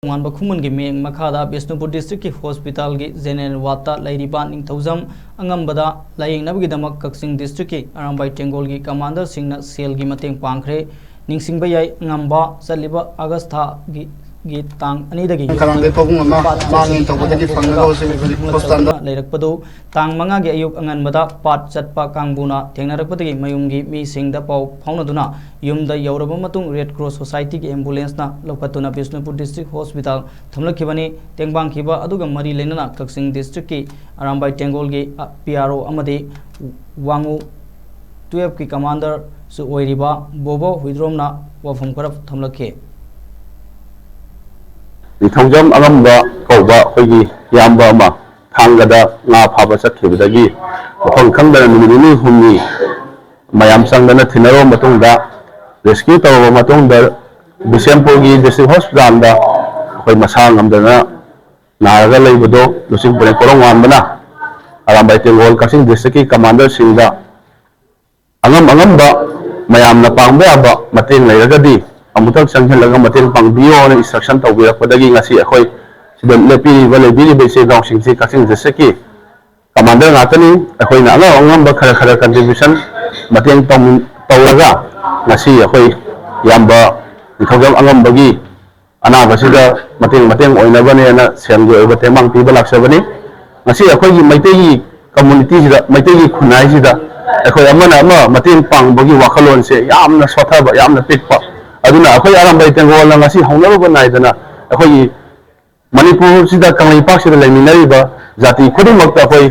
Wanba Kuman Giming Makada, Bisnupur District Hospital General Wata, Lady Banning Thousand, Angambada, Lying Navigamak Kaksing District, around by Tengolgi Commander Singna Selgi Mating Pankre, Ningsing Bayay, Ngamba, Saliba, Agasta Gitang, Anidagi, Lerakpadu, Tang Manga Gayuk Angambada, Pat Chatpa Kangbuna, Tenarapati, Mayungi, Mi Sing the Pau, Paunaduna, Yum the Yorubamatung Red Cross Society Ambulance na Lokatuna Bisnupur District Hospital, Tamlakibani, Tengbang Kiba, Aduga Mari Lenana, Kaksing District, around by Tengolgi, PRO Amadi, Wangu, 12 Ki Commander, Su Oiriba, Bobo, Widromna, Wafum Karab Tamlake. The Tongjam Alamba, Koba, Hogi, Yamba, Tangada, Na Papa Sakibagi, upon Kanga and Mini Humi, Mayam Sangana Tinaro Matunga, Rescue Tower Matunga, Bisempogi, District Hospital, Hoy Masang Amdana, Naraga Labado, Lucy Brekorong Wambana, Arambiting Wall Casting District Commander Singa Angamba, Mayam Napamba, Matin Lagadi. Amutak Sanghel Laga Matin Pang Bio and instruction to Wira Podagi Nasi Ahoy, Sidon Lepi, Valley Base Dog Sing Casting the Seki. Commander Natani, Ahoy Nala, Ongamba Kara contribution, Matin Tom Tauraga, Nasi Ahoy, Yamba, Nikogam Angambagi, Anavasida, Matin, Oinavani and Sango over Temang people like Savani. Nasi Ahoy, Maitegi communities that Maitegi Kunaizida, Ahoy Amana, Matin Pang Bogi Wakalon say, Yamna Swataba, Yamna Pitpa. Aduna akoy alam bay tengol lang asi hongnaba banay dana akoy Manipur sida kamay pak sida leminari ba jati khudimak ta akoy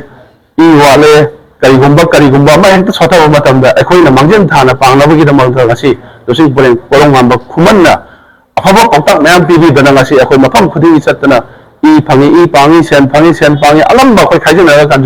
iwale karigumba ma henta sotha ba matamda akoy na mangjen thana pangnaba gi damal ta asi dosing boleng kolong ngamba khumanna afaba kontak mayam pibi dana asi akoy mafam khuding chatna i pangi sen pangi alam ba akoy khaijena kan